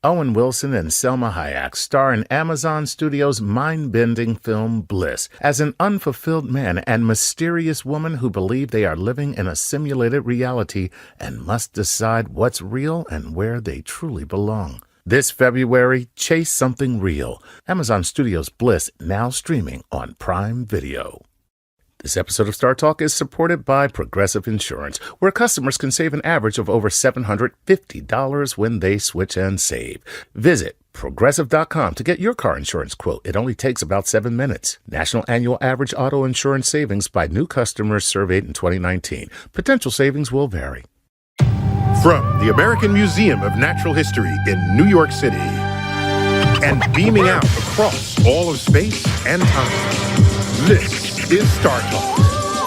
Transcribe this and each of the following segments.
Owen Wilson and Selma Hayek star in Amazon Studios' mind-bending film Bliss as an unfulfilled man and mysterious woman who believe they are living in a simulated reality and must decide what's real and where they truly belong. This February, chase something real. Amazon Studios' Bliss, now streaming on Prime Video. This episode of Star Talk is supported by Progressive Insurance, where customers can save an average of over $750 when they switch and save. Visit Progressive.com to get your car insurance quote. It only takes about 7 minutes. National annual average auto insurance savings by new customers surveyed in 2019. Potential savings will vary. From the American Museum of Natural History in New York City and beaming out across all of space and time, this is Star Talk,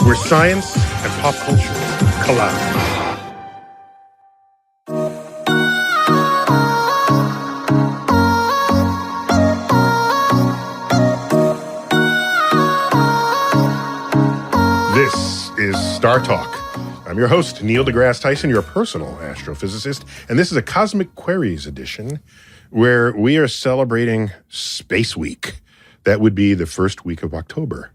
where science and pop culture collide. This is Star Talk. I'm your host, Neil Degrasse Tyson, your personal astrophysicist, and this is a Cosmic Queries edition where we are celebrating Space Week. That would be the first week of October.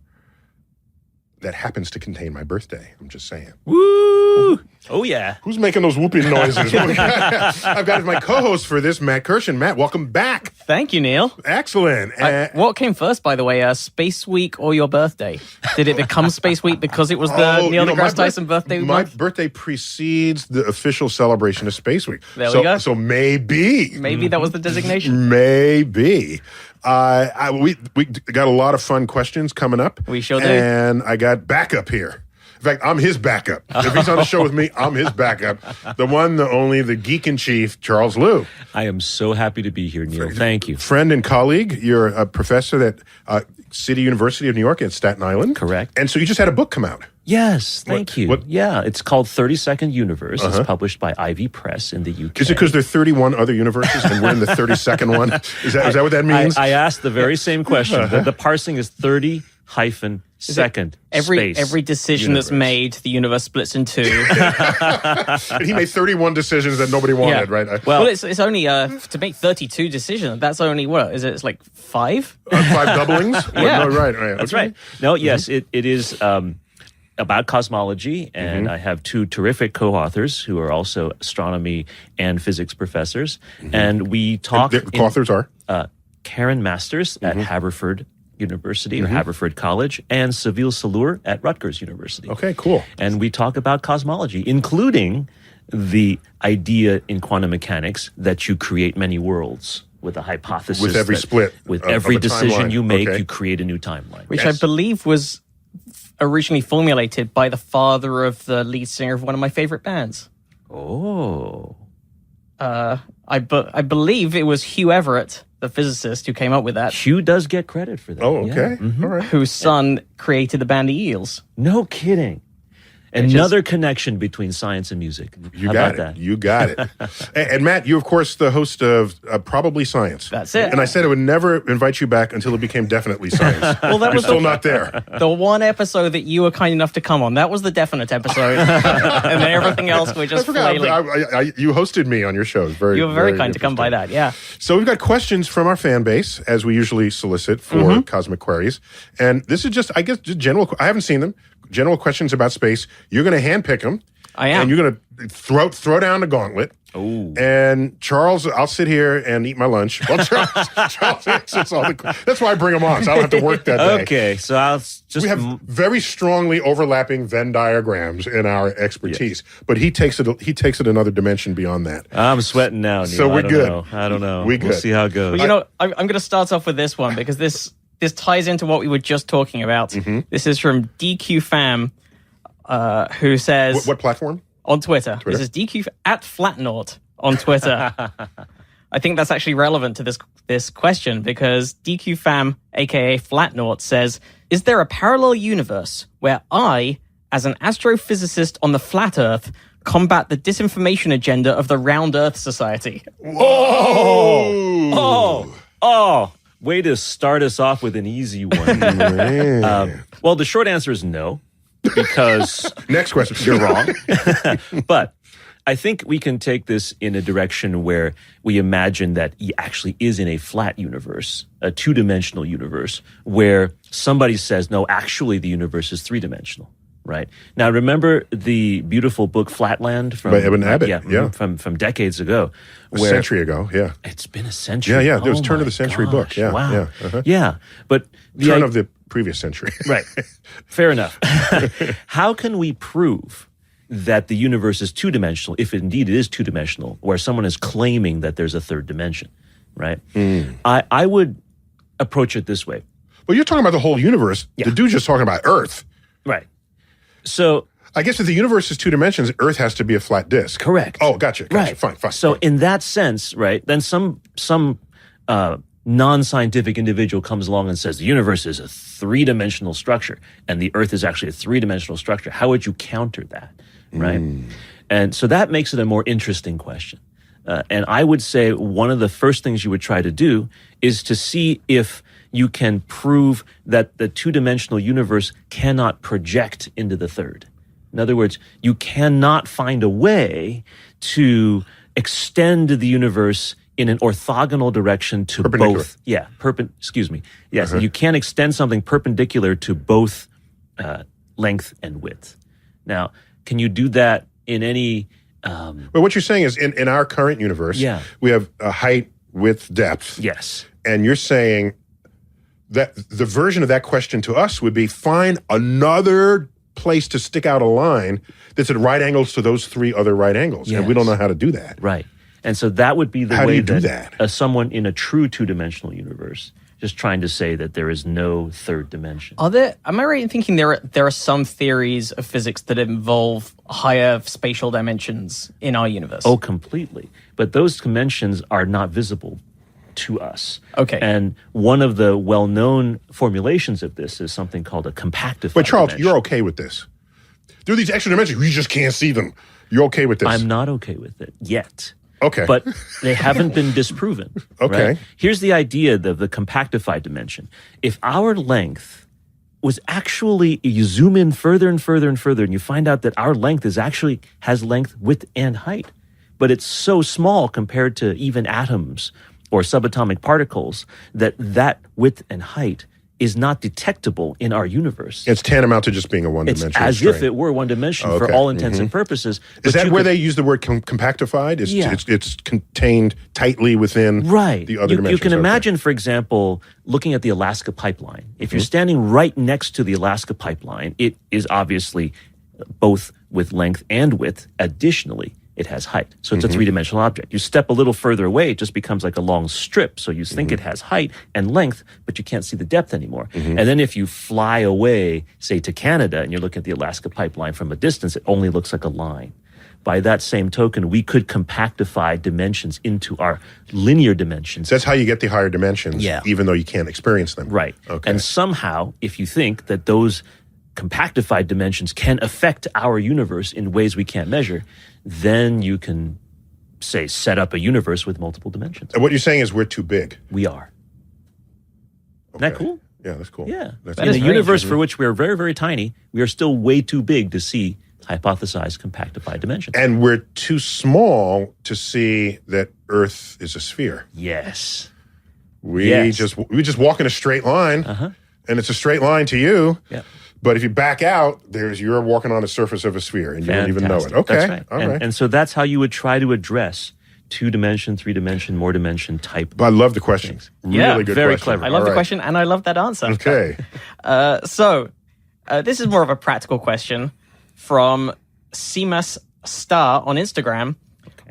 That happens to contain my birthday. I'm just saying. Woo! Oh, yeah. Who's making those whooping noises? I've got my co-host for this, Matt Kirshen. Matt, welcome back. Thank you, Neil. Excellent. What came first, by the way, Space Week or your birthday? Did it become Space Week because it was the Neil deGrasse Tyson birthday month? My birthday precedes the official celebration of Space Week. There we go. So maybe. Maybe that was the designation. Maybe. We got a lot of fun questions coming up. We sure do. And I got backup here. In fact, I'm his backup. If he's on the show with me, I'm his backup. The one, the only, the geek in chief, Charles Liu. I am so happy to be here, Neil. Thank you. Friend and colleague. You're a professor at City University of New York at Staten Island. Correct. And so you just had a book come out. Yes, thank you. Yeah, it's called 30-Second Universe. Uh-huh. It's published by Ivy Press in the UK. Is it because there are 31 other universes and we're in the 32nd one? Is that what that means? I asked the very same question. Uh-huh. The parsing is 30-second every decision universe. That's made, the universe splits in two. And he made 31 decisions that nobody wanted, right? Well, it's only to make 32 decisions. That's only what is it? It's like 5. 5 doublings. Yeah, no, right. That's right. No, yes, it is. About cosmology, and I have 2 terrific co-authors who are also astronomy and physics professors, and we talk. And the co-authors are Karen Masters at Haverford University or Haverford College, and Seville Salur at Rutgers University. Okay, cool. And we talk about cosmology, including the idea in quantum mechanics that you create many worlds with a hypothesis. With every split, with of every a decision timeline. you make, Okay. you create a new timeline. Which I believe was originally formulated by the father of the lead singer of one of my favorite bands. Oh. I believe it was Hugh Everett, the physicist, who came up with that. Hugh does get credit for that. Oh, okay. Yeah. All right. Whose son created the band The Eels. No kidding. Another connection between science and music. You How got about it. that? You got it. And Matt, you, of course, the host of Probably Science. That's it. And I said I would never invite you back until it became Definitely Science. Well, that You're was still not there. the one episode that you were kind enough to come on. That was the definite episode. And then everything else we're I just forgot. flailing. You hosted me on your show. You were very kind to come by that, yeah. So we've got questions from our fan base, as we usually solicit for Cosmic Queries. And this is just, I guess, just general. I haven't seen them. General questions about space. You're going to handpick them. I am. And you're going to throw down the gauntlet. Ooh. And Charles, I'll sit here and eat my lunch. Well, Charles sits all the. That's why I bring him on, so I don't have to work that day. Okay, so I'll just... We have very strongly overlapping Venn diagrams in our expertise, but he takes it another dimension beyond that. I'm sweating now, Neil. So we're good. I don't know. We'll see how it goes. Well, I'm going to start off with this one because this ties into what we were just talking about. This is from DQ Fam, who says... What platform? On Twitter. This is DQ at Flatnort on Twitter. I think that's actually relevant to this question because DQ Fam, aka Flatnort, says, is there a parallel universe where I, as an astrophysicist on the flat Earth, combat the disinformation agenda of the Round Earth Society? Oh, way to start us off with an easy one. Well, the short answer is no, because next question. you're wrong. But I think we can take this in a direction where we imagine that he actually is in a flat universe, a two-dimensional universe, where somebody says, no, actually the universe is three-dimensional, right? Now, remember the beautiful book Flatland from By Eben Abbott, yeah. From decades ago. A century ago, yeah. It's been a century. Yeah. There was Oh turn of the my century book. gosh, Yeah, wow. yeah. Uh-huh. Yeah, but Turn of the previous century. Right. Fair enough. How can we prove that the universe is two-dimensional, if indeed it is two-dimensional, where someone is claiming that there's a third dimension, right? I would approach it this way. Well, you're talking about the whole universe. Yeah. The dude's just talking about Earth. Right. So, I guess if the universe is two dimensions, Earth has to be a flat disk. correct. Oh, gotcha. Right. Fine. So in that sense, right, then some non-scientific individual comes along and says the universe is a three-dimensional structure and the Earth is actually a three-dimensional structure. How would you counter that, right? And so that makes it a more interesting question. And I would say one of the first things you would try to do is to see if you can prove that the two-dimensional universe cannot project into the third. In other words, you cannot find a way to extend the universe in an orthogonal direction to Perpendicular. both. Yeah, Yes, you can't extend something perpendicular to both length and width. Now, can you do that in any... Well, what you're saying is in our current universe, Yeah. we have a height, width, depth. Yes. And you're saying that the version of that question to us would be find another place to stick out a line that's at right angles to those three other right angles. And we don't know how to do that. Right. And so that would be the How do way you do that? Someone in a true two-dimensional universe just trying to say that there is no third dimension. Am I right in thinking there are some theories of physics that involve higher spatial dimensions in our universe? Oh, completely. But those dimensions are not visible to us. Okay. And one of the well-known formulations of this is something called a compactified But Charles, dimension. you're okay with this. There are these extra dimensions. You just can't see them. You're okay with this. I'm not okay with it yet. Okay. But they haven't been disproven. Okay. Right? Here's the idea of the compactified dimension. If our length was actually, you zoom in further and further and further, and you find out that our length has length, width, and height. But it's so small compared to even atoms or subatomic particles that width and height is not detectable in our universe. It's tantamount to just being a one-dimensional It's as string. if it were one dimension for Okay. all intents and purposes. Is But that you where could- they use the word compactified? Yeah. It's contained tightly within Right. the other You dimensions. can Okay. imagine, for example, looking at the Alaska pipeline. If you're standing right next to the Alaska pipeline, it is obviously both with length and width. Additionally, it has height. So it's a three-dimensional object. You step a little further away, it just becomes like a long strip. So you think it has height and length, but you can't see the depth anymore. And then if you fly away, say to Canada, and you're looking at the Alaska pipeline from a distance, it only looks like a line. By that same token, we could compactify dimensions into our linear dimensions. So that's how you get the higher dimensions, Yeah. even though you can't experience them. Right. Okay. And somehow, if you think that those compactified dimensions can affect our universe in ways we can't measure, then you can, say, set up a universe with multiple dimensions. And what you're saying is we're too big. We are. Isn't that Okay. cool? Yeah, that's cool. Yeah. That's That In is a very universe interesting. for which we are very, very tiny, we are still way too big to see hypothesized compactified dimensions. And we're too small to see that Earth is a sphere. Yes. We Yes. just walk in a straight line, and it's a straight line to you. Yeah. But if you back out, you're walking on the surface of a sphere, and you don't even know it. Fantastic. Okay, That's right. all and, right. and so that's how you would try to address two-dimension, three-dimension, more dimension type. But I love the question. Yeah, Really good very question. clever. I love All the right. question, and I love that answer. Okay. So, this is more of a practical question from Seamus Star on Instagram.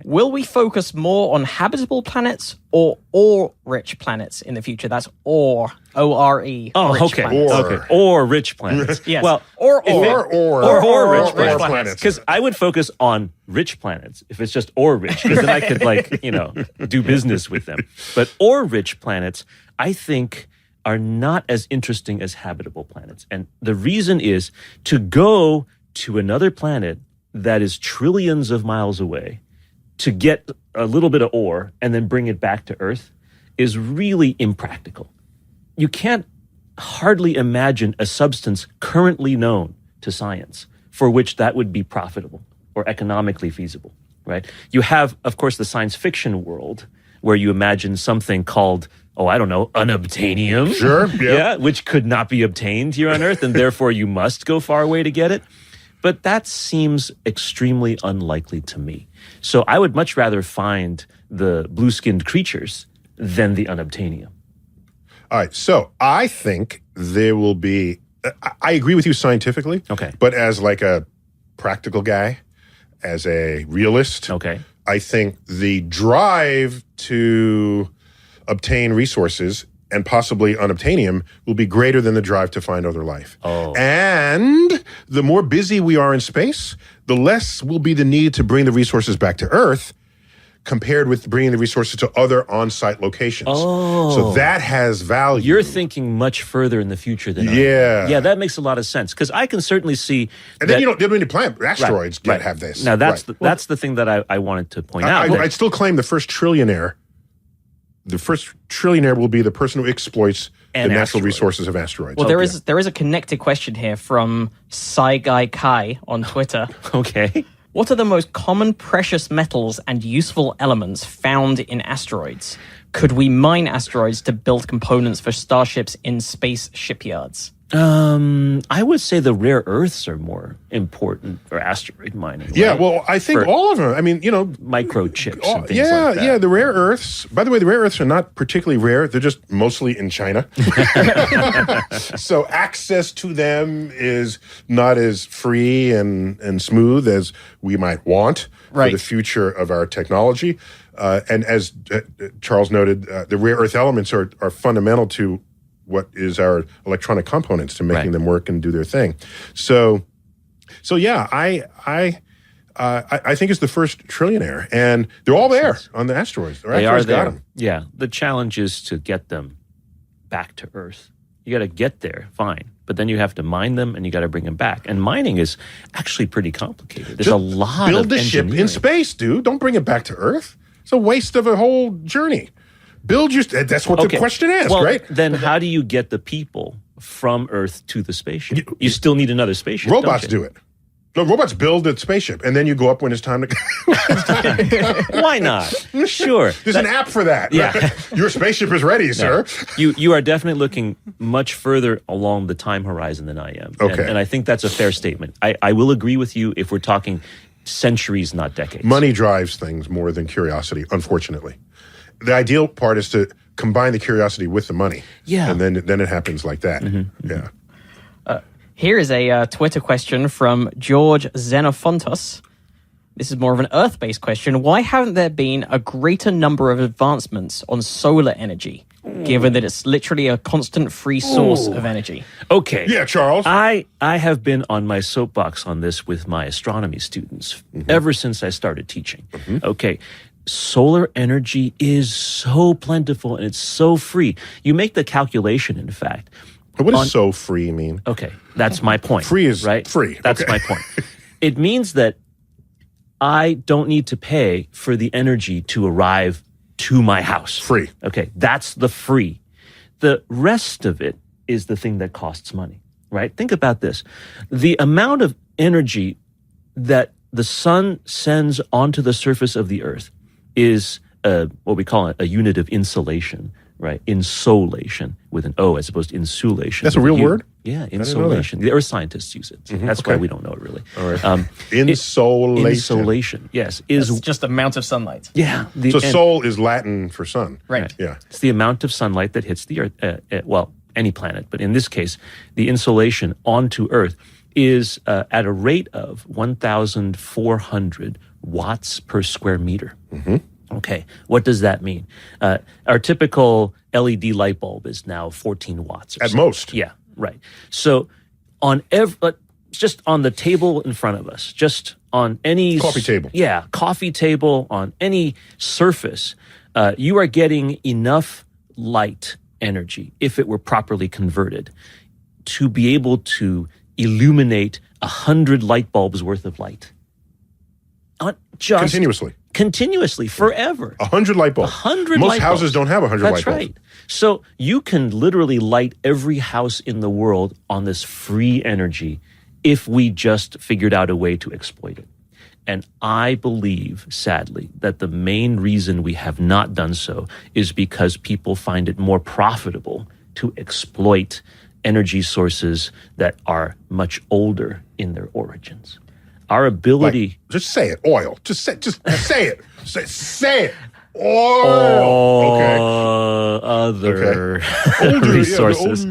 Will we focus more on habitable planets or ore-rich planets in the future? That's ore, O-R-E. Oh, rich okay. planets. Or. Or rich planets. Yes. Well, or if it- Or rich planets. because I would focus on rich planets if it's just or rich, because then I could do business with them. But or rich planets, I think, are not as interesting as habitable planets. And the reason is to go to another planet that is trillions of miles away to get a little bit of ore and then bring it back to Earth is really impractical. You can't hardly imagine a substance currently known to science for which that would be profitable or economically feasible. right? You have, of course, the science fiction world where you imagine something called, I don't know, unobtainium. Sure, Yeah, which could not be obtained here on Earth, and therefore you must go far away to get it. But that seems extremely unlikely to me. So I would much rather find the blue-skinned creatures than the unobtainium. All right, so I think there will be, I agree with you scientifically. Okay. But as like a practical guy, as a realist, Okay. I think the drive to obtain resources and possibly unobtainium will be greater than the drive to find other life. Oh. And the more busy we are in space, the less will be the need to bring the resources back to Earth compared with bringing the resources to other on-site locations. Oh. So that has value. You're thinking much further in the future than I am. Yeah. Yeah, that makes a lot of sense because I can certainly see. And then you don't need to plan. Asteroids Right. have this. Now, that's Right. that's the thing that I wanted to point out. I'd still claim the first trillionaire will be the person who exploits the An natural asteroid. resources of asteroids. Well, there is a connected question here from Sci Guy Kai on Twitter. Okay. What are the most common precious metals and useful elements found in asteroids? Could we mine asteroids to build components for starships in space shipyards? I would say the rare earths are more important for asteroid mining. Yeah, right? well, I think For all of them. I mean, microchips and things yeah, like that. yeah, the rare earths. By the way, the rare earths are not particularly rare. They're just mostly in China. So access to them is not as free and smooth as we might want Right. for the future of our technology. And as Charles noted, the rare earth elements are fundamental to what is our electronic components to making Right. them work and do their thing. So yeah, I think it's the first trillionaire, and they're all there on the asteroids. They are Got there. 'em. Yeah. The challenge is to get them back to Earth. You got to get there, fine. But then you have to mine them and you got to bring them back. And mining is actually pretty complicated. There's a lot Build of the ship engineering. in space, dude. Don't bring it back to Earth. It's a waste of a whole journey. That's what the question asked, well, right? Then how do you get the people from Earth to the spaceship? You still need another spaceship. don't Robots you? do it. No, robots build a spaceship, and then you go up when it's time to. Why not? Sure. There's an app for that. Yeah. Your spaceship is ready, sir. You are definitely looking much further along the time horizon than I am. Okay. And I think that's a fair statement. I will agree with you if we're talking centuries, not decades. Money drives things more than curiosity, unfortunately. The ideal part is to combine the curiosity with the money. Yeah. And then it happens like that. Yeah. Here is a Twitter question from George Xenophontos. This is more of an Earth-based question. Why haven't there been a greater number of advancements on solar energy, given that it's literally a constant free source of energy? Okay. Yeah, Charles. I have been on my soapbox on this with my astronomy students ever since I started teaching. Okay. Solar energy is so plentiful and it's so free. You make the calculation, in fact. What does so free mean? Okay, that's my point. Free is right? free. That's Okay. my point. It means that I don't need to pay for the energy to arrive to my house. Free. Okay, that's the free. The rest of it is the thing that costs money, right? Think about this. The amount of energy that the sun sends onto the surface of the earth is what we call a unit of insulation, right? Insolation with an O as opposed to insulation. That's a with real U. word? Yeah, didn't know that. insolation. The earth scientists use it. That's why okay. we don't know it really. All right. Um, Insolation. Insolation, yes, is It's just amount of sunlight. yeah. So and sol is Latin for sun. Right. Yeah. It's the amount of sunlight that hits the earth. Well, any planet, but in this case, the insolation onto Earth is at a rate of 1,400 watts per square meter. Okay, what does that mean? Our typical LED light bulb is now 14 watts. Or At so. most. Yeah, right. So on just on the table in front of us, just on any Coffee table. Yeah, coffee table, on any surface, you are getting enough light energy, if it were properly converted, to be able to illuminate 100 light bulbs worth of light. Continuously, forever. 100 light bulbs. 100 Most light houses bulbs. don't have 100 That's light bulbs. right. So you can literally light every house in the world on this free energy if we just figured out a way to exploit it. And I believe, sadly, that the main reason we have not done so is because people find it more profitable to exploit energy sources that are much older in their origins. Our ability... just say it. Oil. Just say it. Say it. Oil. Okay. Other Older, resources.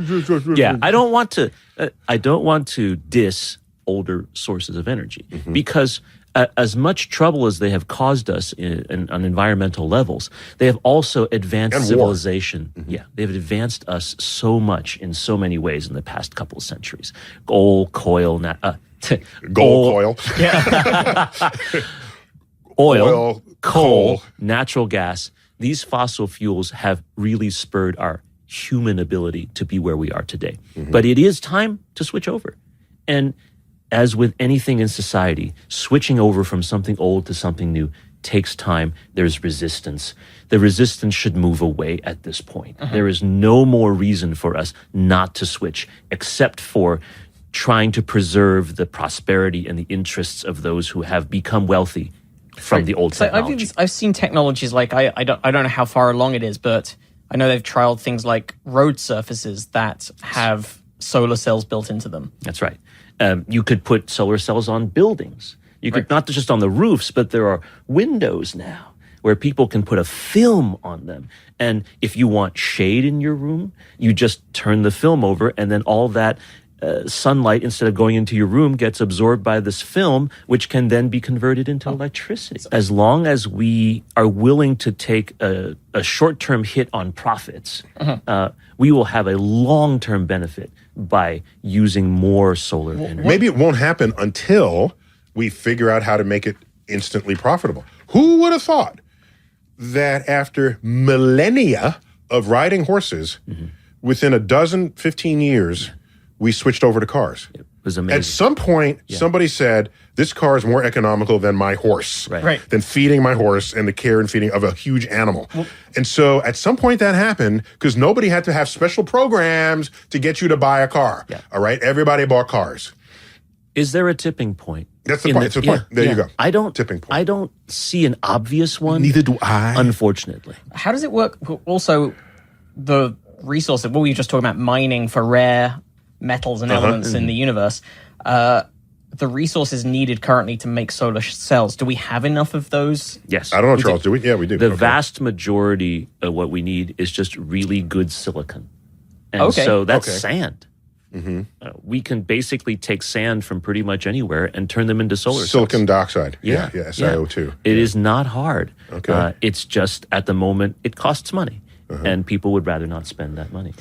Yeah, I don't want to diss older sources of energy because as much trouble as they have caused us on environmental levels, they have also advanced And civilization. Yeah, they've advanced us so much in so many ways in the past couple of centuries. Gold, coil, Gold coil. Oil, coal, coal. natural gas. These fossil fuels have really spurred our human ability to be where we are today. But it is time to switch over. And as with anything in society, switching over from something old to something new takes time. There's resistance. The resistance should move away at this point. There is no more reason for us not to switch, except for trying to preserve the prosperity and the interests of those who have become wealthy from the old technology. I've seen technologies like I don't know how far along it is, but I know they've trialed things like road surfaces that have solar cells built into them. That's right. You could put solar cells on buildings. You could not just on the roofs, but there are windows now where people can put a film on them. And if you want shade in your room, you just turn the film over, and then all that sunlight, instead of going into your room, gets absorbed by this film, which can then be converted into electricity. As long as we are willing to take a short-term hit on profits, we will have a long-term benefit by using more solar energy. Maybe it won't happen until we figure out how to make it instantly profitable. Who would have thought that after millennia of riding horses, within 15 years, we switched over to cars? It was amazing. At some point, somebody said, this car is more economical than my horse, Right. than feeding my horse and the care and feeding of a huge animal. And so at some point that happened because nobody had to have special programs to get you to buy a car. All right? Everybody bought cars. Is there a tipping point? That's the point. It's the point. There you go. Tipping point. I don't see an obvious one. Neither do I. Unfortunately. How does it work? Also, the resources, what we were just talking about, mining for rare metals and elements in the universe, the resources needed currently to make solar cells, do we have enough of those? Yes. I don't know, Charles. Do we? Yeah, we do. The vast majority of what we need is just really good silicon. And so that's sand. We can basically take sand from pretty much anywhere and turn them into solar cells. Silicon dioxide. Yeah, SiO2. It is not hard. Okay. It's just at the moment it costs money, and people would rather not spend that money.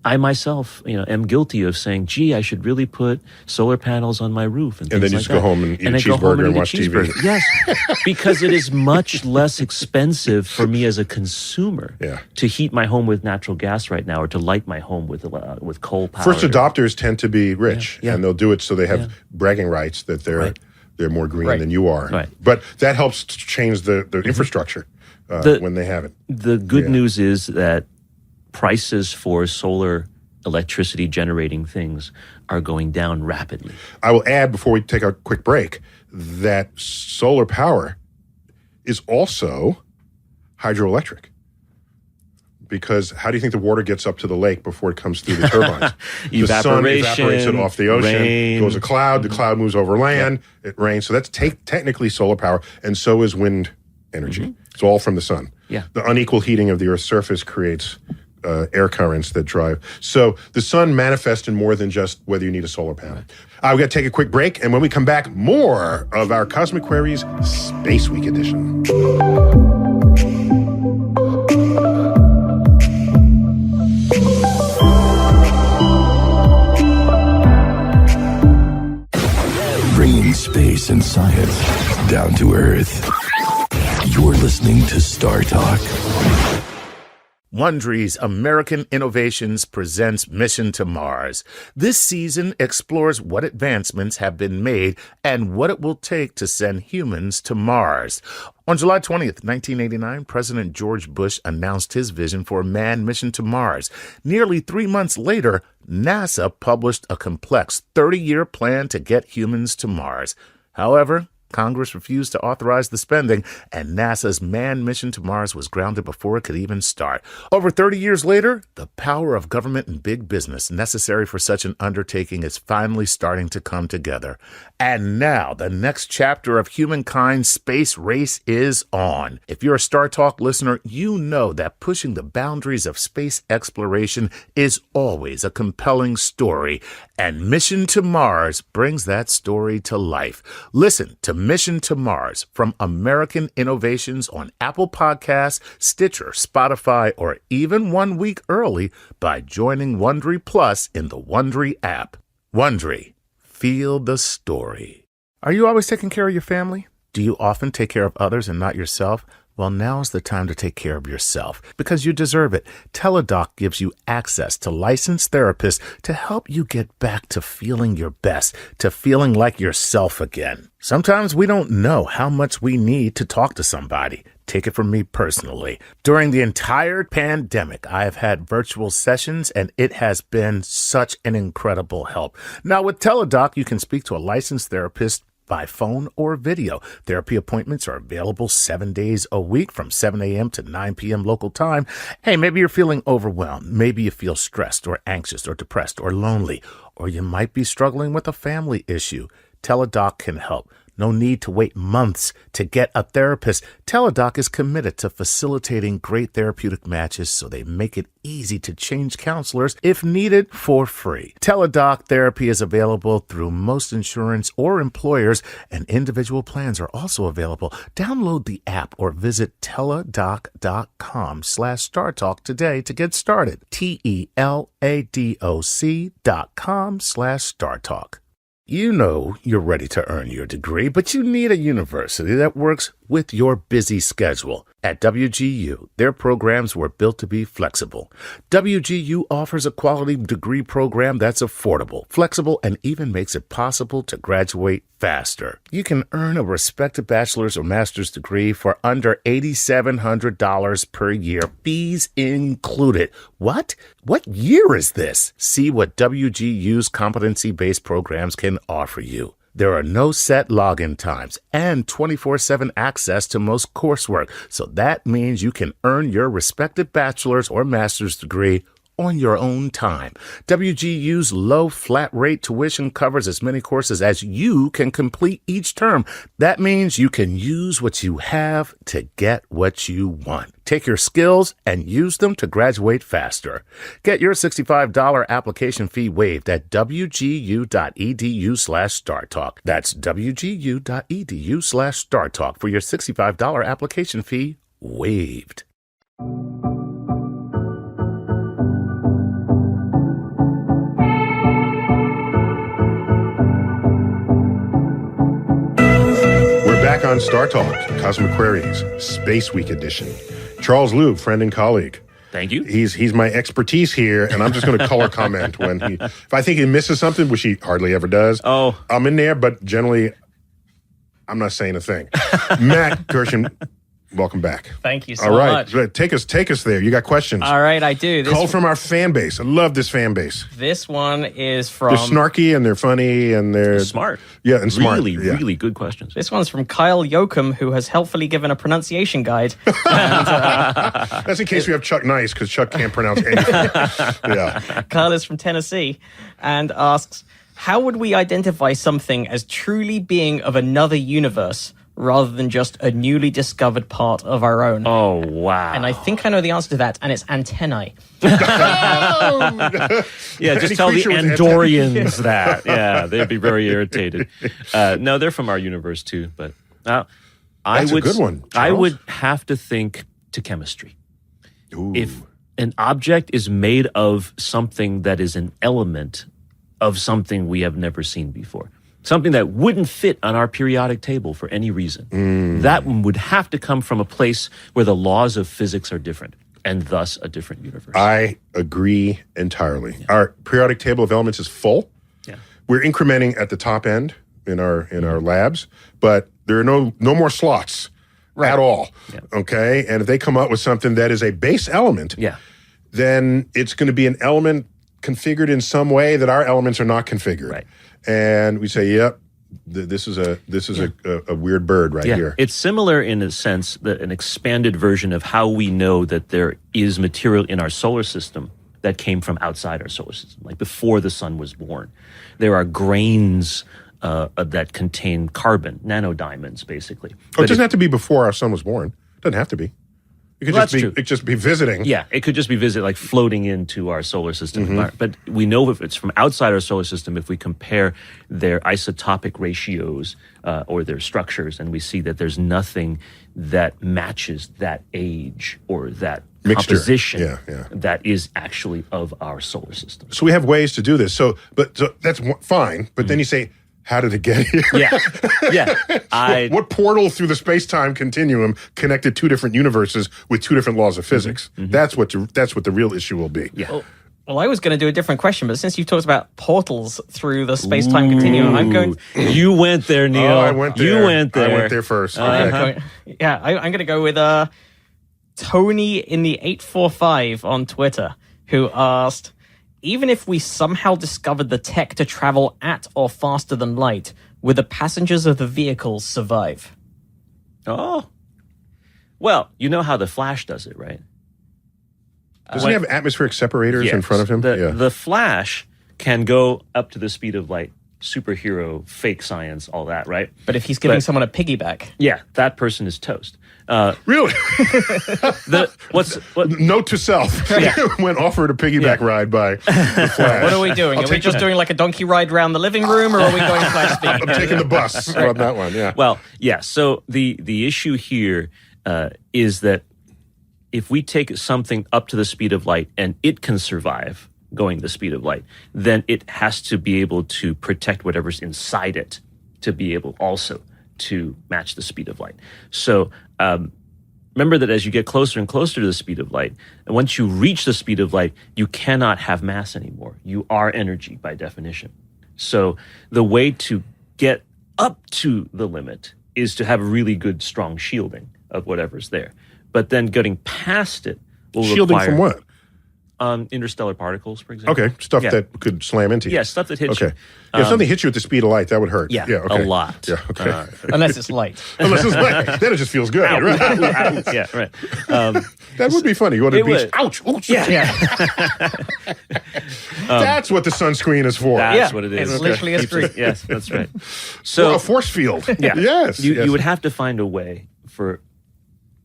I myself, am guilty of saying, "Gee, I should really put solar panels on my roof." And then you like just go home and eat a cheeseburger and watch TV. Yes, because it is much less expensive for me as a consumer to heat my home with natural gas right now, or to light my home with coal power. First adopters tend to be rich, and they'll do it so they have bragging rights that they're more green than you are. Right. But that helps to change the infrastructure when they have it. The good news is that prices for solar electricity generating things are going down rapidly. I will add, before we take a quick break, that solar power is also hydroelectric. Because how do you think the water gets up to the lake before it comes through the turbines? The sun evaporates it off the ocean, rain. goes a cloud, the cloud moves over land, it rains. So that's technically solar power, and so is wind energy. It's all from the sun. The unequal heating of the Earth's surface creates air currents that drive. So the sun manifests in more than just whether you need a solar panel. We've got to take a quick break, and when we come back, more of our Cosmic Queries Space Week edition. Bringing space and science down to Earth. You're listening to Star Talk. Wondery's American Innovations presents Mission to Mars. This season explores what advancements have been made and what it will take to send humans to Mars. On July 20th, 1989, President George Bush announced his vision for a manned mission to Mars. Nearly 3 months later, NASA published a complex 30-year plan to get humans to Mars. However, Congress refused to authorize the spending, and NASA's manned mission to Mars was grounded before it could even start. Over 30 years later, the power of government and big business necessary for such an undertaking is finally starting to come together. And now, the next chapter of humankind's space race is on. If you're a Star Talk listener, you know that pushing the boundaries of space exploration is always a compelling story, and Mission to Mars brings that story to life. Listen to Mission to Mars from American Innovations on Apple Podcasts, Stitcher, Spotify, or even 1 week early by joining Wondery Plus in the Wondery app. Wondery. Feel the story. Are you always taking care of your family? Do you often take care of others and not yourself? Well, now's the time to take care of yourself because you deserve it. Teladoc gives you access to licensed therapists to help you get back to feeling your best, to feeling like yourself again. Sometimes we don't know how much we need to talk to somebody. Take it from me personally. During the entire pandemic, I have had virtual sessions, and it has been such an incredible help. Now, with Teladoc, you can speak to a licensed therapist by phone or video. Therapy appointments are available 7 days a week from 7 a.m. to 9 p.m. local time. Hey, maybe you're feeling overwhelmed. Maybe you feel stressed or anxious or depressed or lonely, or you might be struggling with a family issue. Teladoc can help. No need to wait months to get a therapist. Teladoc is committed to facilitating great therapeutic matches, so they make it easy to change counselors if needed for free. Teladoc therapy is available through most insurance or employers, and individual plans are also available. Download the app or visit teladoc.com/StarTalk today to get started. TELADOC.com/StarTalk. You know you're ready to earn your degree, but you need a university that works with your busy schedule. At WGU, their programs were built to be flexible. WGU offers a quality degree program that's affordable, flexible, and even makes it possible to graduate faster. You can earn a respected bachelor's or master's degree for under $8,700 per year, fees included. What? What year is this? See what WGU's competency-based programs can offer you. There are no set login times and 24/7 access to most coursework, so that means you can earn your respective bachelor's or master's degree on your own time. WGU's low flat rate tuition covers as many courses as you can complete each term. That means you can use what you have to get what you want. Take your skills and use them to graduate faster. Get your $65 application fee waived at wgu.edu/StarTalk. That's wgu.edu/StarTalk for your $65 application fee waived. Back on Star Talk, Cosmic Queries, Space Week edition. Charles Liu, friend and colleague. Thank you. He's my expertise here, and I'm just going to color comment when if I think he misses something, which he hardly ever does. Oh, I'm in there, but generally, I'm not saying a thing. Matt Kirshen, welcome back. Thank you so much. All right, take us there. You got questions? All right, I do. Call from our fan base. I love this fan base. This one is from... They're snarky and they're funny and they're smart. Yeah, and smart. Really good questions. This one's from Kyle Yoakum, who has helpfully given a pronunciation guide. That's in case we have Chuck Nice, because Chuck can't pronounce anything. Yeah. Kyle is from Tennessee and asks, how would we identify something as truly being of another universe rather than just a newly discovered part of our own? Oh, wow. And I think I know the answer to that, and it's antennae. Yeah, just tell the Andorians that. Yeah, they'd be very irritated. No, they're from our universe too, but that's a good one, Charles. I would have to think to chemistry. Ooh. If an object is made of something that is an element of something we have never seen before, something that wouldn't fit on our periodic table for any reason, that would have to come from a place where the laws of physics are different, and thus a different universe. I agree entirely. Yeah. Our periodic table of elements is full. Yeah. We're incrementing at the top end in our labs, but there are no more slots at all. Yeah. Okay? And if they come up with something that is a base element, then it's going to be an element configured in some way that our elements are not configured. Right. And we say, yep, This is a weird bird right here. It's similar in a sense that an expanded version of how we know that there is material in our solar system that came from outside our solar system, like before the sun was born. There are grains that contain carbon, nanodiamonds, basically. It doesn't have to be before our sun was born. It doesn't have to be. It could just be visiting. Yeah, it could just be like floating into our solar system. But we know if it's from outside our solar system, if we compare their isotopic ratios or their structures, and we see that there's nothing that matches that age or that mixture, composition that is actually of our solar system. So we have ways to do this. So that's fine. But then you say, how did it get here? What portal through the space-time continuum connected two different universes with two different laws of physics? That's what the real issue will be. Yeah. Well, I was going to do a different question, but since you've talked about portals through the space-time continuum, I'm going... You went there, Neil. Oh, I went there. You went there. I went there first. Okay. I'm going to go with Tony in the 845 on Twitter, who asked... Even if we somehow discovered the tech to travel at or faster than light, would the passengers of the vehicles survive? Oh. Well, you know how the Flash does it, right? Doesn't he have atmospheric separators in front of him? The Flash can go up to the speed of light. Superhero, fake science, all that, right? But if he's giving someone a piggyback... Yeah, that person is toast. Really? Note to self. When offered a piggyback ride by the Flash. What are we doing? Are we just doing like a donkey ride around the living room, or are we going Flash speed? I'm taking the bus on that one, yeah. Well, yeah, so the issue here is that if we take something up to the speed of light and it can survive going the speed of light, then it has to be able to protect whatever's inside it to be able also to match the speed of light. So remember that as you get closer and closer to the speed of light, and once you reach the speed of light, you cannot have mass anymore. You are energy by definition. So the way to get up to the limit is to have really good, strong shielding of whatever's there. But then getting past it will shielding require... from what? Interstellar particles, for example. Okay, stuff that could slam into you. Yeah, stuff that hits you. If something hits you at the speed of light, that would hurt. Yeah, okay. a lot. Yeah, okay. Unless it's light. Unless it's light. Then it just feels good. Right? Yeah, right. That would be funny. You go to the beach. Would. Ouch! Ouch! Yeah. That's what the sunscreen is for. That's what it is. It's literally a screen. Yes, that's right. So a force field. Yeah. Yes. You would have to find a way for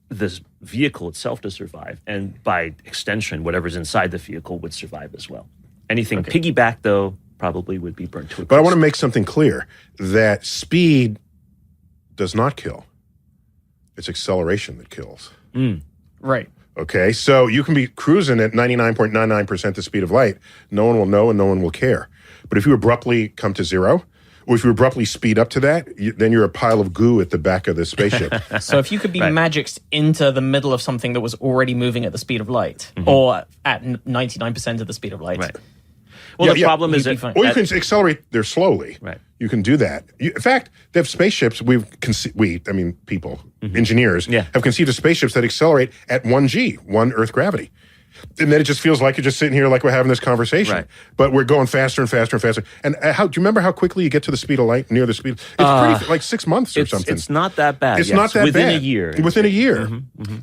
this vehicle itself to survive, and by extension, whatever's inside the vehicle would survive as well. Anything piggyback, though, probably would be burnt to a crisp. But I want to make something clear that speed does not kill. It's acceleration that kills. Right. Okay, so you can be cruising at 99.99% the speed of light. No one will know and no one will care. But if you abruptly come to zero, or if you abruptly speed up to that, then you're a pile of goo at the back of the spaceship. So if you could be magicked into the middle of something that was already moving at the speed of light, or at 99% of the speed of light. Right. Well, the problem is that... Or you can accelerate there slowly. Right. You can do that. In fact, they have spaceships, people, engineers, have conceived of spaceships that accelerate at 1G, 1 Earth gravity. And then it just feels like you're just sitting here like we're having this conversation. Right. But we're going faster and faster and faster. And do you remember how quickly you get to the speed of light, near the speed? It's pretty, like 6 months or something. It's not that bad. It's not that within bad. A year. Within a year.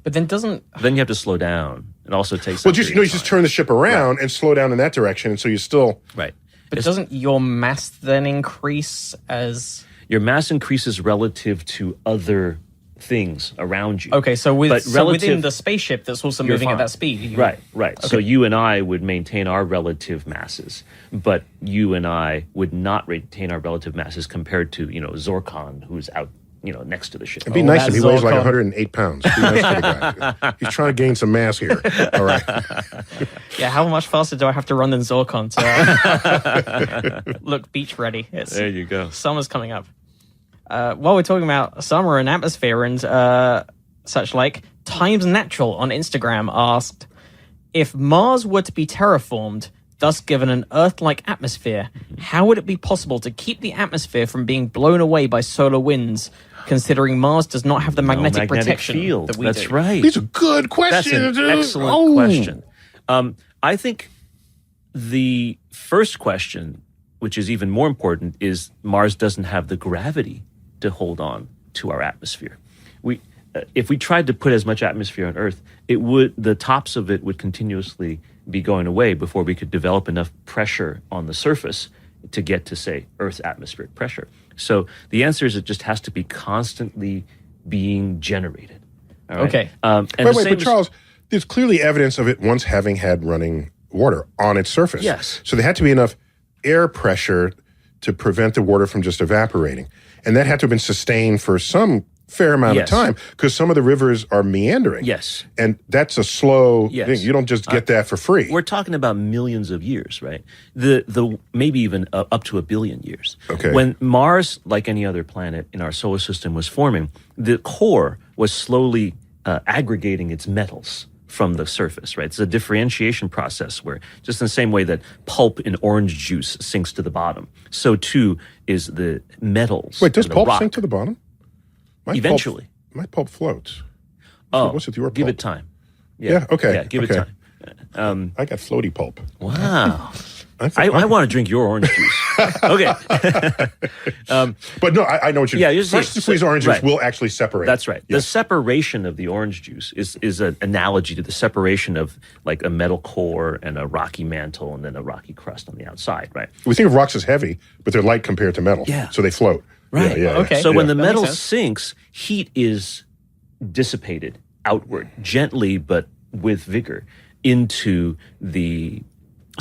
But then doesn't... Then you have to slow down. It also takes... Well, you just turn the ship around and slow down in that direction, and so you still... Right. But doesn't your mass then increase as... Your mass increases relative to other things around you. Okay, so within the spaceship that's also moving at that speed. Right. Okay. So you and I would maintain our relative masses, but you and I would not retain our relative masses compared to, Zorkon, who's out, next to the ship. It'd be nice if he weighs like 108 pounds. Be nice to the guy. He's trying to gain some mass here. All right. Yeah, how much faster do I have to run than Zorkon to look beach ready? There you go. Summer's coming up. While we're talking about summer and atmosphere and such like, Times Natural on Instagram asked, if Mars were to be terraformed, thus given an Earth-like atmosphere, how would it be possible to keep the atmosphere from being blown away by solar winds, considering Mars does not have the magnetic protection field that we That's do? right. These are good questions. That's an excellent question. I think the first question which is even more important, is Mars doesn't have the gravity to hold on to our atmosphere. If we tried to put as much atmosphere on Earth, the tops of it would continuously be going away before we could develop enough pressure on the surface to get to, say, Earth's atmospheric pressure. So the answer is it just has to be constantly being generated. All right? Okay. But Charles, there's clearly evidence of it once having had running water on its surface. Yes. So there had to be enough air pressure to prevent the water from just evaporating. And that had to have been sustained for some fair amount of time because some of the rivers are meandering. Yes. And that's a slow thing. You don't just get that for free. We're talking about millions of years, right? The maybe even up to 1 billion years. Okay. When Mars, like any other planet in our solar system, was forming, the core was slowly aggregating its metals from the surface, right? It's a differentiation process where, just in the same way that pulp in orange juice sinks to the bottom, so too is the metals. Wait, does and the pulp rock. sink to the bottom? Eventually. My pulp floats. Oh, what's with your give pulp? it time. Yeah, okay. Yeah, give it time. I got floaty pulp. Wow. I want to drink your orange juice. Okay. But no, I know what you mean. First to squeeze orange juice will actually separate. That's right. Yeah. The separation of the orange juice is an analogy to the separation of like a metal core and a rocky mantle and then a rocky crust on the outside, right? We think of rocks as heavy, but they're light compared to metal. Yeah. So they float. Right. Yeah, Okay. So when the That makes metal sense. sinks, heat is dissipated outward, gently but with vigor, into the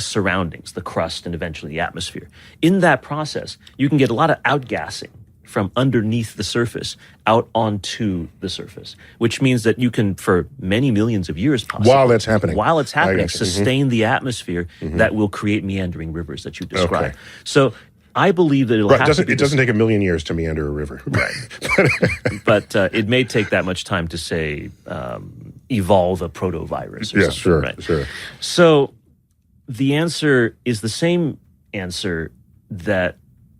surroundings, the crust, and eventually the atmosphere. In that process, you can get a lot of outgassing from underneath the surface out onto the surface, which means that you can, for many millions of years possibly, While that's happening. while it's I happening, got you. sustain the atmosphere that will create meandering rivers that you describe. Okay. So I believe that it'll have to be It doesn't take 1 million years to meander a river. but it may take that much time to, say, evolve a protovirus or Yeah, something. sure, Right? sure. So the answer is the same answer that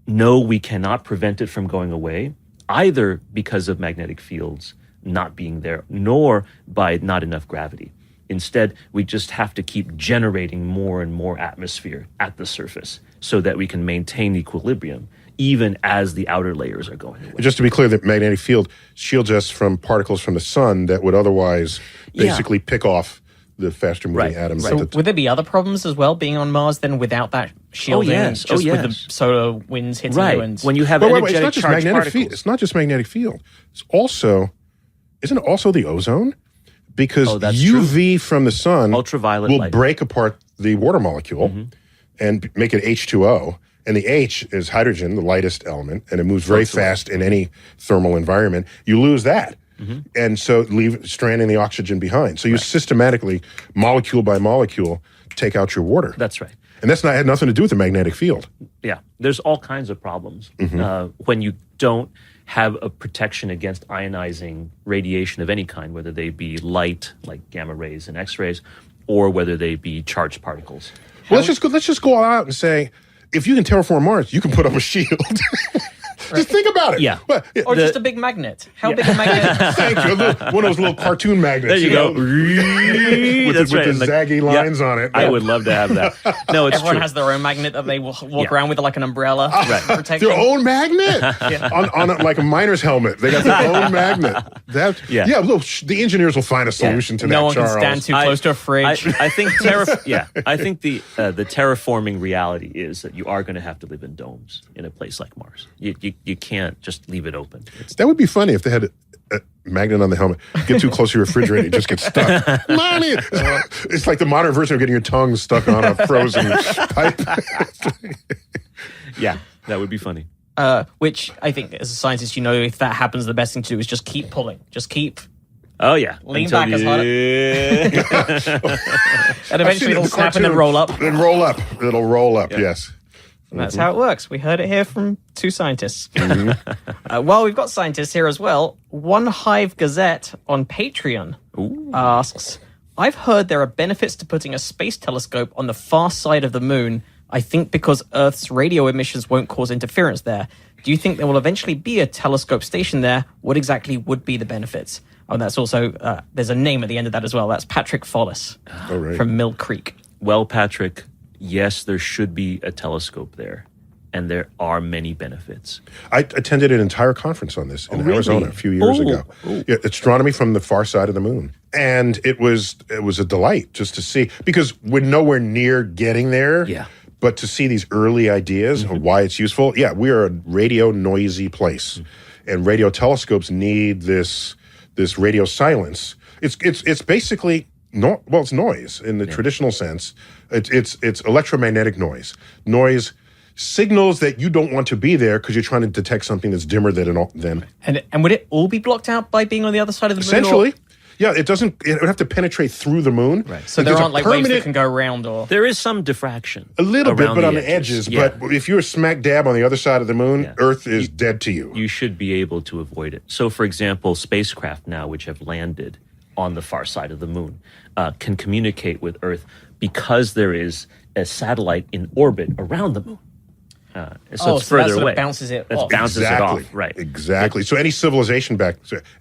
no, we cannot prevent it from going away, either because of magnetic fields not being there, nor by not enough gravity. Instead, we just have to keep generating more and more atmosphere at the surface so that we can maintain equilibrium, even as the outer layers are going away. Just to be clear, the magnetic field shields us from particles from the sun that would otherwise basically pick off the faster moving Right, atoms. right. at So the would there be other problems as well being on Mars then without that shielding? yes. Just with the yes. solar winds hitting Right. you and When you have Wait, energetic it's not just charged magnetic particles. field. It's not just magnetic field. It's also, isn't it also the ozone? Because that's UV from the sun Ultraviolet will light. break apart the water molecule and make it H2O. And the H is hydrogen, the lightest element, and it moves very fast in any thermal environment. You lose that. And so leave stranding the oxygen behind. So you systematically, molecule by molecule, take out your water. That's right. And that's not had nothing to do with the magnetic field. Yeah, there's all kinds of problems when you don't have a protection against ionizing radiation of any kind, whether they be light, like gamma rays and X-rays, or whether they be charged particles. Well, let's just go all out and say, if you can terraform Mars, you can put up a shield. Just think about it. Yeah. Well, or just a big magnet. How big a magnet? thank you. One of those little cartoon magnets. There you go. With That's the right. And zaggy lines on it. I would love to have that. No, it's Everyone true. has their own magnet that they walk around with like an umbrella to protect Their them. own magnet on like a miner's helmet. They got their own magnet. Yeah. Look, the engineers will find a solution to that. No one Charles. can stand too close to a fridge. I think I think the terraforming reality is that you are going to have to live in domes in a place like Mars. You can't just leave it open. That would be funny if they had a magnet on the helmet. Get too close to your refrigerator, you just get stuck. Mommy! It's like the modern version of getting your tongue stuck on a frozen pipe. Yeah, that would be funny. Which I think, as a scientist, you know, if that happens, the best thing to do is just keep pulling. Just keep. Oh yeah, Lean back as hard. And eventually it'll snap and then roll up. Then roll up. It'll roll up, yes. And that's how it works. We heard it here from two scientists. Mm-hmm. Well, we've got scientists here as well. One Hive Gazette on Patreon asks, I've heard there are benefits to putting a space telescope on the far side of the moon, I think because Earth's radio emissions won't cause interference there. Do you think there will eventually be a telescope station there? What exactly would be the benefits? Oh, and that's also, there's a name at the end of that as well. That's Patrick Follis All right. from Mill Creek. Well, Patrick, yes, there should be a telescope there. and there are many benefits. I attended an entire conference on this in really? Arizona a few years ago. Yeah, astronomy from the far side of the moon. And it was a delight just to see, because we're nowhere near getting there. Yeah. But to see these early ideas of why it's useful. Yeah, we are a radio noisy place. And radio telescopes need this radio silence. It's basically it's noise in the traditional sense. It's electromagnetic noise. Noise signals that you don't want to be there because you're trying to detect something that's dimmer than. And would it all be blocked out by being on the other side of the moon? Essentially. Yeah, it would have to penetrate through the moon. Right. So there aren't like waves that can go around, or There is some diffraction. A little bit, around but on the edges. Yeah. But if you're smack dab on the other side of the moon, Earth is dead to you. You should be able to avoid it. So, for example, spacecraft now, which have landed on the far side of the moon, can communicate with Earth because there is a satellite in orbit around the moon. So it's further that away. Bounces it That off. bounces it off, right? Exactly. So any civilization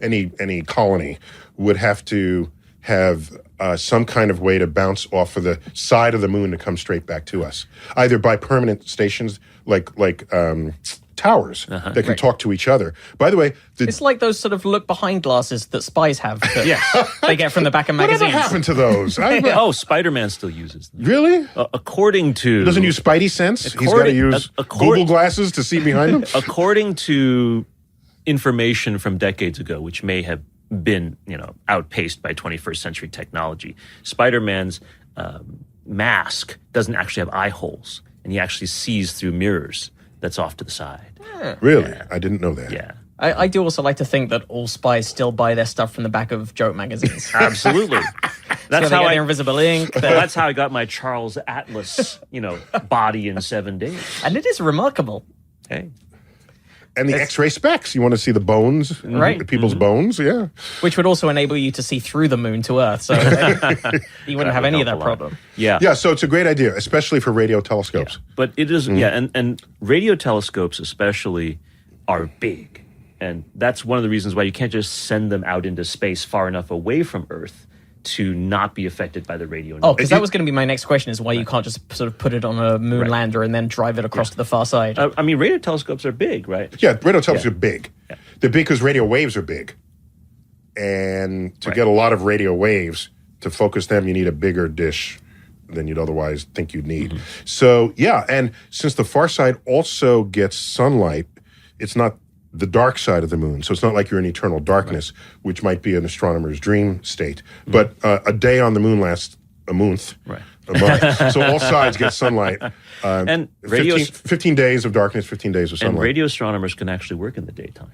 any colony would have to have some kind of way to bounce off of the side of the moon to come straight back to us, either by permanent stations like towers that can talk to each other. By the way, It's like those sort of look behind glasses that spies have that they get from the back of magazines. whatever happened to those? Oh, Spider-Man still uses them. Really? According to... He doesn't use Spidey sense? He's got to use Google glasses to see behind him? According to information from decades ago, which may have been, outpaced by 21st century technology, Spider-Man's mask doesn't actually have eye holes, and he actually sees through mirrors that's off to the side. Really? I didn't know that. Yeah. I do also like to think that all spies still buy their stuff from the back of joke magazines. Absolutely. That's So they how get their invisible ink. that's how I got my Charles Atlas, body in 7 days. And it is remarkable. Hey. And the X-ray specs. You want to see the bones, Right. people's bones? Yeah. Which would also enable you to see through the moon to Earth. So you wouldn't have any of that problem. Yeah. Yeah, so it's a great idea, especially for radio telescopes. But it is, and radio telescopes especially are big. And that's one of the reasons why you can't just send them out into space far enough away from Earth to not be affected by the radio. Oh, because that was going to be my next question, is why you can't just sort of put it on a moon lander and then drive it across to the far side. Radio telescopes are big, right? Yeah, radio telescopes are big. Yeah. They're big because radio waves are big. And to get a lot of radio waves, to focus them, you need a bigger dish than you'd otherwise think you'd need. So, yeah, and since the far side also gets sunlight, it's not the dark side of the moon. So it's not like you're in eternal darkness, which might be an astronomer's dream state. But a day on the moon lasts a month. Right. A month. So all sides get sunlight. And 15 days of darkness, 15 days of sunlight. And radio astronomers can actually work in the daytime.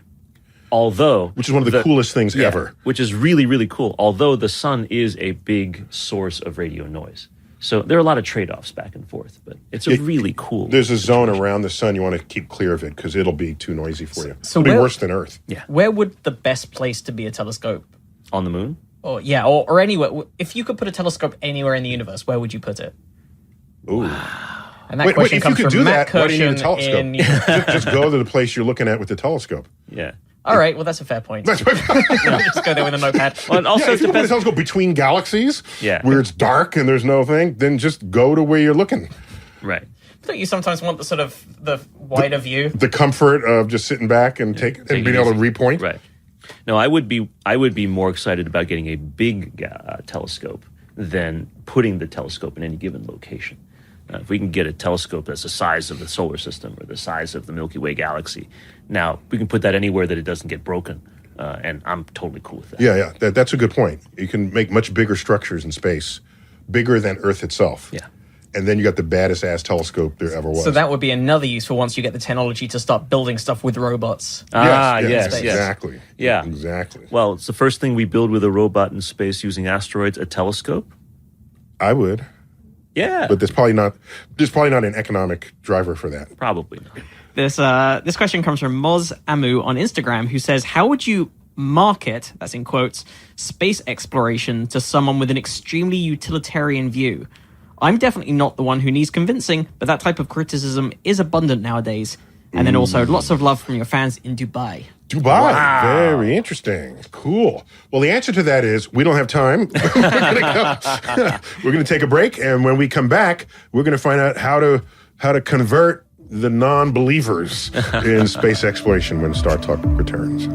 Although... Which is one of the coolest things ever. Which is really, really cool. Although the sun is a big source of radio noise. So there are a lot of trade-offs back and forth, but it's a really cool... There's a zone around the sun you want to keep clear of it because it'll be too noisy for you. So it'll be worse than Earth. Yeah. Where would the best place to be a telescope? On the moon? Or anywhere. If you could put a telescope anywhere in the universe, where would you put it? Ooh. And that question if comes you could from do Matt that, why do you need a Kirshen telescope? just go to the place you're looking at with the telescope. Yeah. All right, well, that's a fair point. Just go there with a notepad. Well, and also Yeah, if you put a depends... telescope between galaxies, Yeah. where it's dark and there's no thing, then just go to where you're looking. Right. Don't you sometimes want the wider view? The comfort of just sitting back and being able to repoint. Right. No, I would be more excited about getting a big telescope than putting the telescope in any given location. If we can get a telescope that's the size of the solar system or the size of the Milky Way galaxy, now we can put that anywhere that it doesn't get broken, and I'm totally cool with that. Yeah. That's a good point. You can make much bigger structures in space, bigger than Earth itself. Yeah. And then you got the baddest ass telescope there ever was. So that would be another use for once you get the technology to start building stuff with robots. Yes. Exactly. Yeah. Exactly. Well, it's the first thing we build with a robot in space using asteroids, a telescope. I would. Yeah. But there's probably not an economic driver for that. Probably not. This question comes from Moz Amu on Instagram, who says, how would you market, that's in quotes, space exploration to someone with an extremely utilitarian view? I'm definitely not the one who needs convincing, but that type of criticism is abundant nowadays. And then also lots of love from your fans in Dubai. Dubai. Wow. Very interesting. Cool. Well, the answer to that is we don't have time. We're going to take a break, and when we come back, we're going to find out how to convert the non-believers in space exploration when Star Talk returns.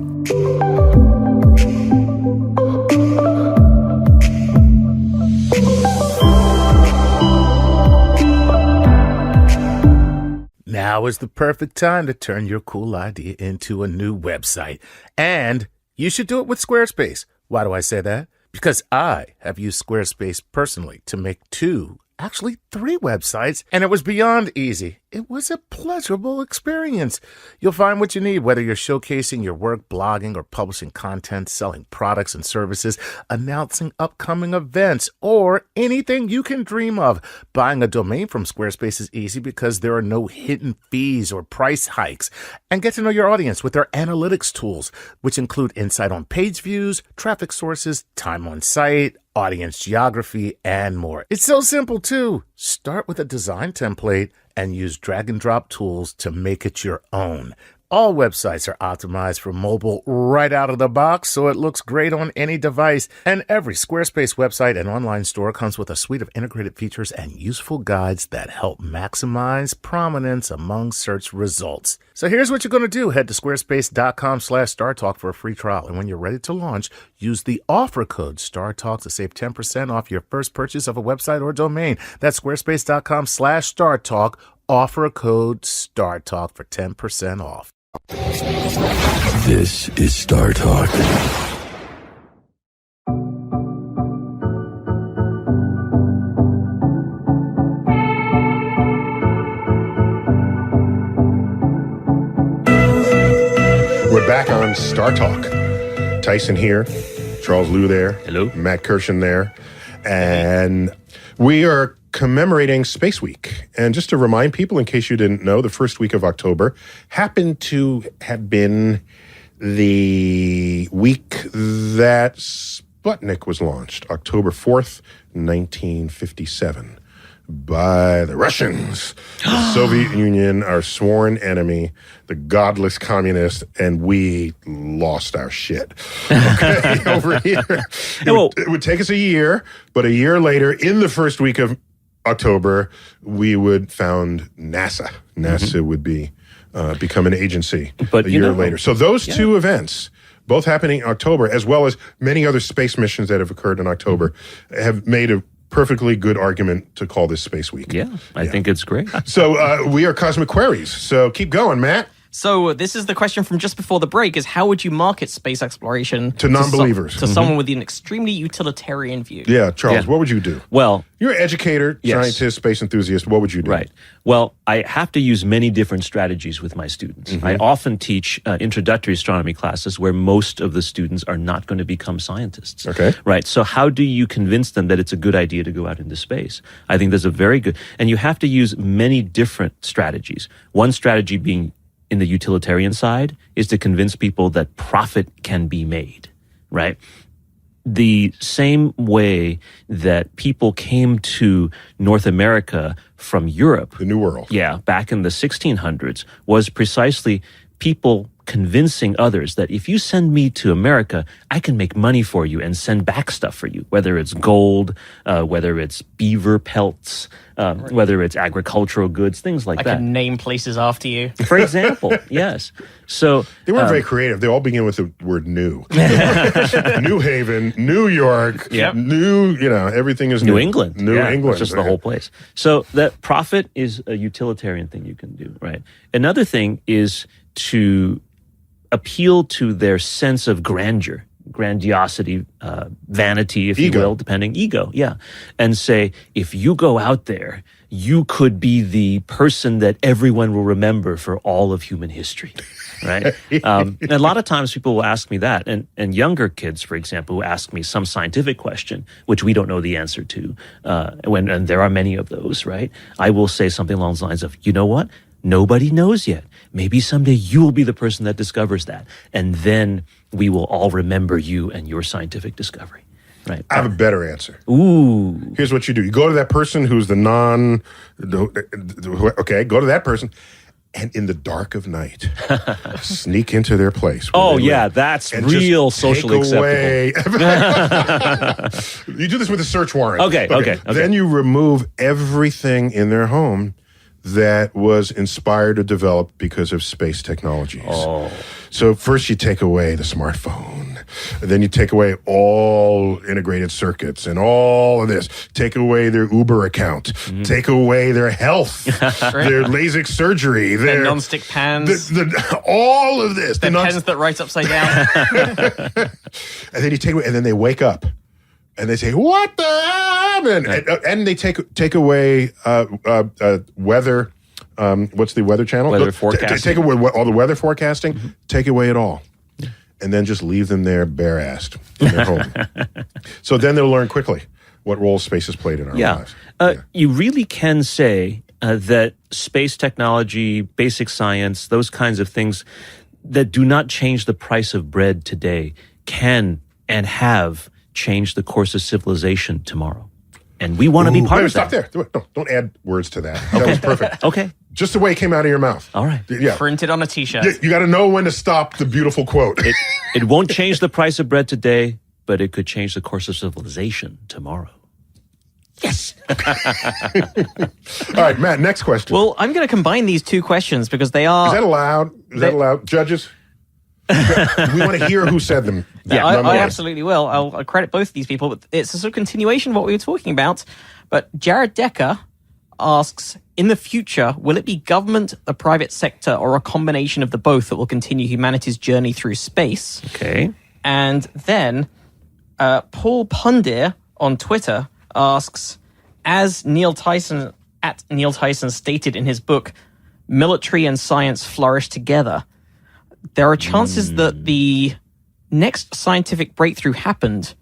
Now is the perfect time to turn your cool idea into a new website. And you should do it with Squarespace. Why do I say that? Because I have used Squarespace personally to make 2, actually 3 websites, and it was beyond easy. It was a pleasurable experience. You'll find what you need, whether you're showcasing your work, blogging, or publishing content, selling products and services, announcing upcoming events, or anything you can dream of. Buying a domain from Squarespace is easy because there are no hidden fees or price hikes. And get to know your audience with their analytics tools, which include insight on page views, traffic sources, time on site, audience geography, and more. It's so simple, too. Start with a design template and use drag and drop tools to make it your own. All websites are optimized for mobile right out of the box, so it looks great on any device. And every Squarespace website and online store comes with a suite of integrated features and useful guides that help maximize prominence among search results. So here's what you're going to do. Head to squarespace.com/StarTalk for a free trial. And when you're ready to launch, use the offer code StarTalk to save 10% off your first purchase of a website or domain. That's squarespace.com/StarTalk. Offer code StarTalk for 10% off. This is Star Talk. We're back on Star Talk. Tyson here, Charles Liu there. Hello. Matt Kirshen there. And we are commemorating Space Week. And just to remind people, in case you didn't know, the first week of October happened to have been the week that Sputnik was launched, October 4th, 1957, by the Russians, the Soviet Union, our sworn enemy, the godless communists, and we lost our shit. Okay, over here. It would take us a year, but a year later, in the first week of October, we would found NASA. NASA would be become an agency a year later. So those two events, both happening in October, as well as many other space missions that have occurred in October, have made a perfectly good argument to call this Space Week. Yeah, I think it's great. So we are Cosmic Queries. So keep going, Matt. So this is the question from just before the break: is how would you market space exploration to non-believers, to someone with an extremely utilitarian view? Yeah, Charles, what would you do? Well, you're an educator, scientist, space enthusiast. What would you do? Right. Well, I have to use many different strategies with my students. I often teach introductory astronomy classes where most of the students are not going to become scientists. Okay. Right. So how do you convince them that it's a good idea to go out into space? I think there's a very good, and you have to use many different strategies. One strategy being in the utilitarian side is to convince people that profit can be made, right? The same way that people came to North America from Europe, the New World, back in the 1600s, was precisely people convincing others that if you send me to America, I can make money for you and send back stuff for you, whether it's gold, whether it's beaver pelts, whether it's agricultural goods, things like that. I can name places after you. For example, yes. So they weren't very creative. They all begin with the word new. New Haven, New York, new, everything is new. New England. New England. It's just the whole place. So that profit is a utilitarian thing you can do, right? Another thing is to appeal to their sense of grandeur, grandiosity, vanity, if you will, depending, ego, and say, if you go out there, you could be the person that everyone will remember for all of human history, right? And a lot of times people will ask me that, and younger kids, for example, who ask me some scientific question, which we don't know the answer to, and there are many of those, right? I will say something along the lines of, you know what? Nobody knows yet. Maybe someday you will be the person that discovers that. And then we will all remember you and your scientific discovery. Right. I have a better answer. Ooh. Here's what you do. You go to that person who's go to that person, and in the dark of night, sneak into their place. Oh, yeah, that's real socially acceptable. You do this with a search warrant. Okay. Then you remove everything in their home that was inspired or developed because of space technologies. Oh. So first you take away the smartphone, and then you take away all integrated circuits and all of this. Take away their Uber account. Take away their health, their LASIK surgery, Their their non-stick pans, all of this. their pens that write upside down. And then you take away, and then they wake up, and they say, "What the happened?" And they take away weather. What's the weather channel? Weather forecasting. Take away all the weather forecasting. Take away it all, and then just leave them there bare-assed in their home. So then they'll learn quickly what role space has played in our lives. You really can say that space technology, basic science, those kinds of things that do not change the price of bread today can and have changed the course of civilization tomorrow. And we want to be part of Stop that. there. Don't add words to that. That was perfect. Okay. Just the way it came out of your mouth. All right. Yeah. Printed on a t-shirt. You got to know when to stop the beautiful quote. It won't change the price of bread today, but it could change the course of civilization tomorrow. Yes. All right, Matt, next question. Well, I'm going to combine these two questions because they are... Is that allowed? Is that allowed? Judges? We want to hear who said them. Yeah, I absolutely will. I'll credit both of these people, but it's a sort of continuation of what we were talking about. But Jared Decker asks, in the future, will it be government, the private sector, or a combination of the both that will continue humanity's journey through space? Okay. And then Paul Pundir on Twitter asks, as Neil Tyson stated in his book, Military and Science Flourish Together, there are chances that the next scientific breakthrough happened,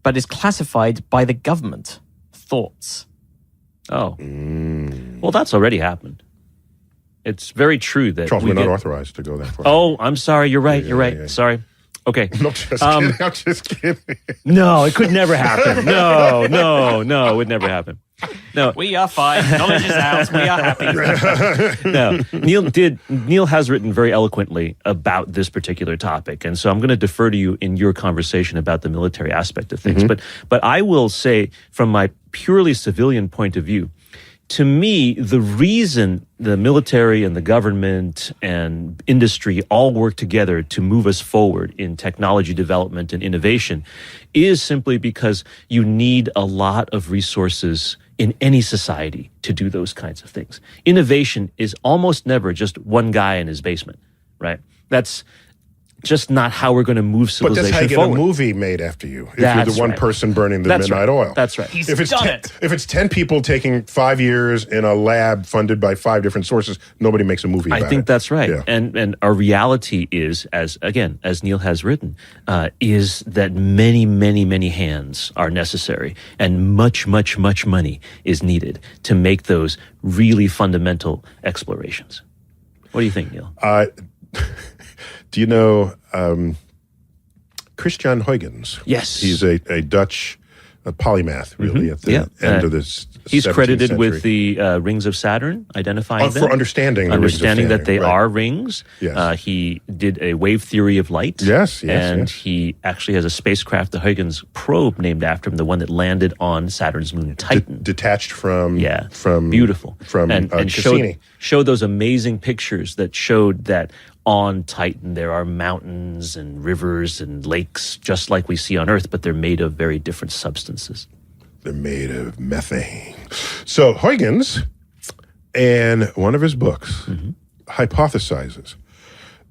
but is classified by the government. Thoughts? Oh. Well, that's already happened. It's very true that Charles, we're not authorized to go that far. Oh, I'm sorry. You're right. You're right. Yeah. Sorry. Okay. I'm just kidding. I'm just kidding. No, it could never happen. No, it would never happen. No. We are fine. Knowledge is ours. We are happy. No. Neil has written very eloquently about this particular topic, and so I'm going to defer to you in your conversation about the military aspect of things. But I will say, from my purely civilian point of view, to me, the reason the military and the government and industry all work together to move us forward in technology development and innovation is simply because you need a lot of resources in any society to do those kinds of things. Innovation is almost never just one guy in his basement, right? That's just not how we're going to move But civilization that's how you get forward. a movie made after you. If That's you're the one right. person burning the That's midnight right. oil. That's right. He's If it's done it. if it's 10 people taking 5 years in a lab funded by 5 different sources, nobody makes a movie about it. I think that's right. Yeah. And our reality is, as Neil has written, is that many, many, many hands are necessary, and much, much, much money is needed to make those really fundamental explorations. What do you think, Neil? Do you know Christian Huygens? Yes. He's a Dutch polymath, really, at the end of this. He's 17th credited century. with the rings of Saturn, identifying them. For understanding the rings of that Saturn, they right. are rings. Yes. He did a wave theory of light. Yes, and he actually has a spacecraft, the Huygens probe, named after him, the one that landed on Saturn's moon Titan. Detached from beautiful from and Cassini. showed those amazing pictures that showed that on Titan there are mountains and rivers and lakes just like we see on Earth, but they're made of very different substances. They're made of methane. So Huygens, in one of his books, hypothesizes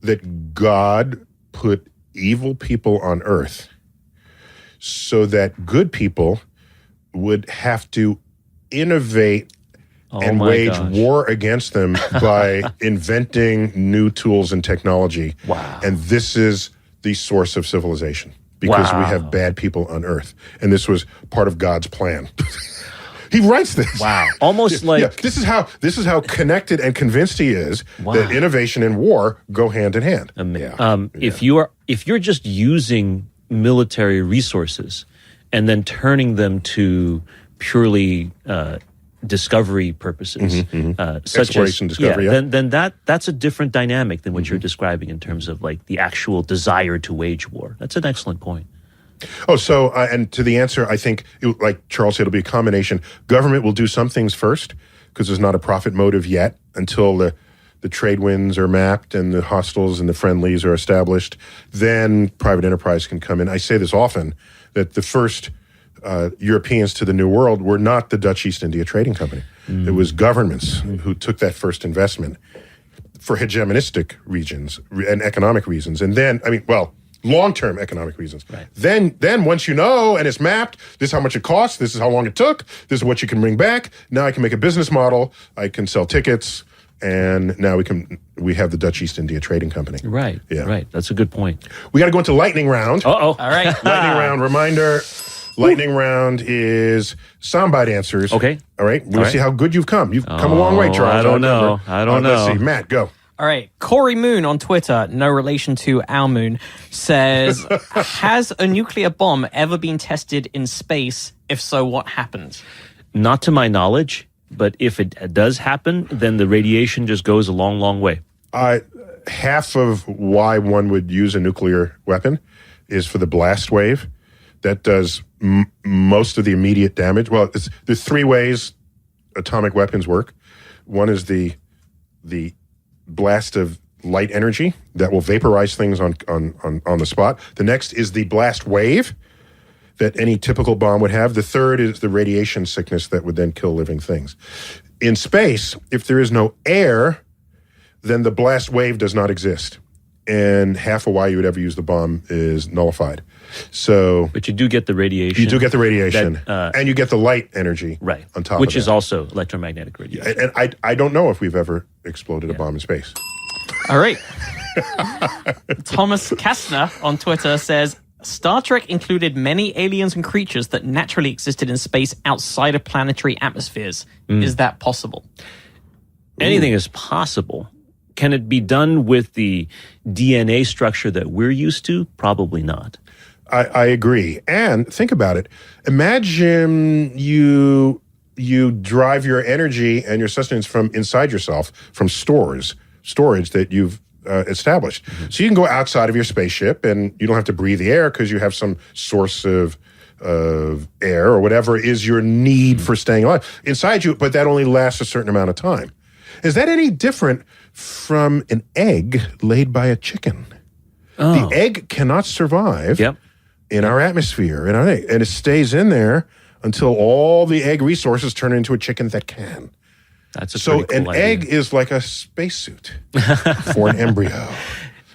that God put evil people on Earth so that good people would have to innovate and wage war against them by inventing new tools and technology. Wow. And this is the source of civilization because we have bad people on Earth. And this was part of God's plan. He writes this. Wow. Almost like this is how connected and convinced he is that innovation and war go hand in hand. If you're just using military resources and then turning them to purely discovery purposes, such Exploration, as discovery, then that's a different dynamic than what you're describing in terms of like the actual desire to wage war. That's an excellent point. Oh, so, and to the answer, I think, like Charles said, it'll be a combination. Government will do some things first, because there's not a profit motive yet until the trade winds are mapped and the hostiles and the friendlies are established. Then private enterprise can come in. I say this often, that the first Europeans to the New World were not the Dutch East India Trading Company. It was governments who took that first investment for hegemonistic regions and economic reasons. And then, long-term economic reasons. Right. Then once you know and it's mapped, this is how much it costs, this is how long it took, this is what you can bring back. Now I can make a business model, I can sell tickets, and now we have the Dutch East India Trading Company. Right. Yeah. Right. That's a good point. We got to go into lightning round. Uh-oh. All right. Lightning round reminder. Lightning round is soundbite answers. Okay. All right. We'll All right. see how good you've come. You've come a long way, Charles. I don't know. Let's see. Matt, go. All right. Corey Moon on Twitter, no relation to our moon, says, has a nuclear bomb ever been tested in space? If so, what happened? Not to my knowledge, but if it does happen, then the radiation just goes a long, long way. Half of why one would use a nuclear weapon is for the blast wave. That does most of the immediate damage. Well, there's three ways atomic weapons work. One is the blast of light energy that will vaporize things on the spot. The next is the blast wave that any typical bomb would have. The third is the radiation sickness that would then kill living things. In space, if there is no air, then the blast wave does not exist. And half of why you would ever use the bomb is nullified. So, But you do get the radiation. you do get the radiation, that, and you get the light energy right, on top which of that. is also electromagnetic radiation. And I don't know if we've ever exploded a bomb in space. All right. Thomas Kastner on Twitter says, Star Trek included many aliens and creatures that naturally existed in space outside of planetary atmospheres. Is that possible? Anything is possible. Can it be done with the DNA structure that we're used to? Probably not. I agree. And think about it. Imagine you drive your energy and your sustenance from inside yourself, from storage that you've established. Mm-hmm. So you can go outside of your spaceship and you don't have to breathe the air because you have some source of air or whatever is your need for staying alive inside you, but that only lasts a certain amount of time. Is that any different from an egg laid by a chicken? Oh. The egg cannot survive in our atmosphere, and it stays in there until all the egg resources turn into a chicken that can. That's a So pretty cool an idea. egg is like a spacesuit for an embryo,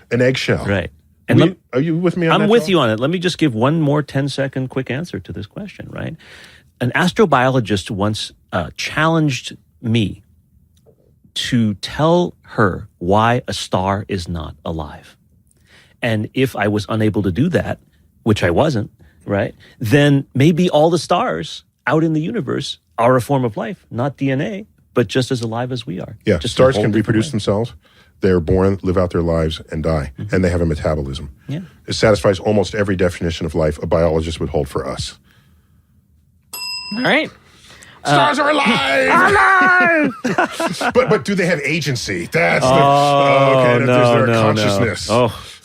an eggshell. Right. And Are you with me on that? I'm with Charles? you on it. Let me just give one more 10-second quick answer to this question, right? An astrobiologist once challenged me to tell her why a star is not alive. And if I was unable to do that, which I wasn't, right, then maybe all the stars out in the universe are a form of life, not DNA, but just as alive as we are. Yeah, just stars in a whole can different reproduce way. themselves. They're born, live out their lives, and die. Mm-hmm. And they have a metabolism. Yeah. It satisfies almost every definition of life a biologist would hold for us. All right. Stars are alive! but do they have agency? That's okay. Is there a consciousness?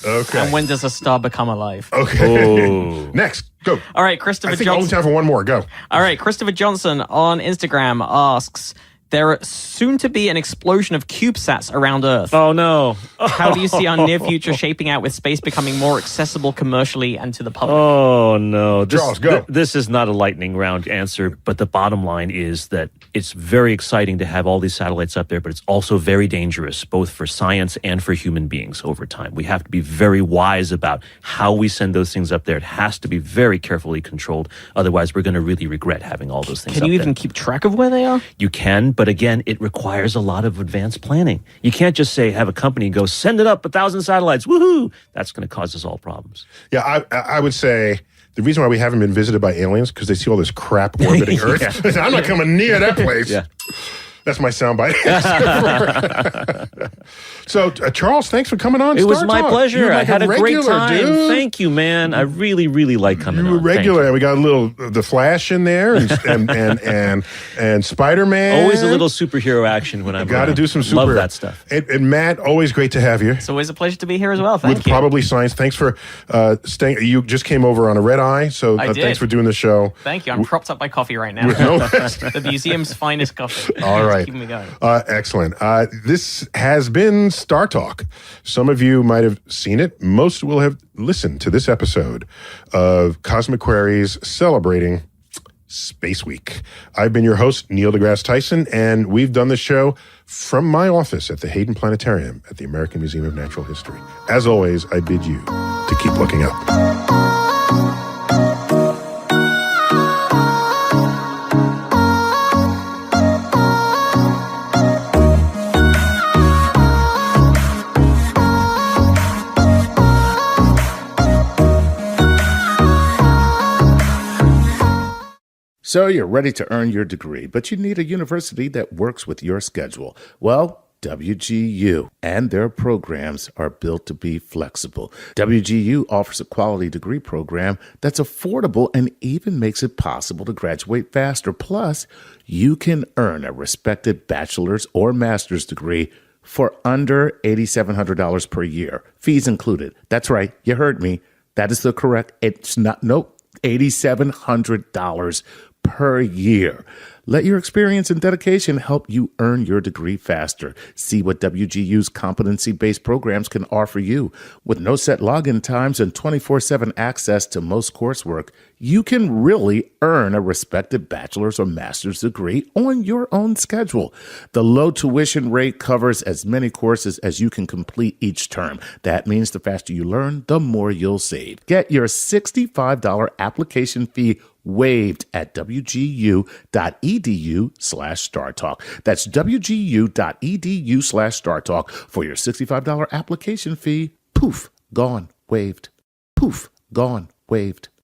Okay. And when does a star become alive? Okay. Next, go. All right, Christopher I think only Johnson. time for one more. Go. All right, Christopher Johnson on Instagram asks, there are soon to be an explosion of CubeSats around Earth. Oh, no. How do you see our near future shaping out with space becoming more accessible commercially and to the public? Oh, no. Charles, go. This is not a lightning round answer, but the bottom line is that it's very exciting to have all these satellites up there, but it's also very dangerous, both for science and for human beings over time. We have to be very wise about how we send those things up there. It has to be very carefully controlled. Otherwise, we're going to really regret having all those things Can up you there. even keep track of where they are? You can, but again, it requires a lot of advanced planning. You can't just say, have a company go, send it up 1,000 satellites, woohoo! That's going to cause us all problems. Yeah, I would say the reason why we haven't been visited by aliens because they see all this crap orbiting Earth. I'm not coming near that place. Yeah. That's my soundbite. So, Charles, thanks for coming on. It was Star my Talk. pleasure. You're I like had a great regular, time. dude. Thank you, man. I really, really like coming You were on. Thank regular. you. And we got a little the Flash in there, and Spider-Man. Always a little superhero action when I'm Got to around. do some super. Love that stuff. And Matt, always great to have you. It's always a pleasure to be here as well. Thank With you. Probably Science. Thanks for staying. You just came over on a red eye, so I did. thanks for doing the show. Thank you. I'm propped up by coffee right now. The museum's finest coffee. All It's right. keeping me going. Excellent. This has been Star Talk. Some of you might have seen it. Most will have listened to this episode of Cosmic Queries celebrating Space Week. I've been your host, Neil deGrasse Tyson, and we've done the show from my office at the Hayden Planetarium at the American Museum of Natural History. As always, I bid you to keep looking up. So you're ready to earn your degree, but you need a university that works with your schedule. Well, WGU and their programs are built to be flexible. WGU offers a quality degree program that's affordable and even makes it possible to graduate faster. Plus, you can earn a respected bachelor's or master's degree for under $8,700 per year, fees included. That's right, you heard me. That is the correct, it's not, nope, $8,700 per year. Let your experience and dedication help you earn your degree faster. See what WGU's competency-based programs can offer you. With no set login times and 24/7 access to most coursework, you can really earn a respected bachelor's or master's degree on your own schedule. The low tuition rate covers as many courses as you can complete each term. That means the faster you learn, the more you'll save. Get your $65 application fee waived at wgu.edu/StarTalk. That's wgu.edu/StarTalk for your $65 application fee. Poof, gone, waived. Poof, gone, waived. Poof, gone, waived.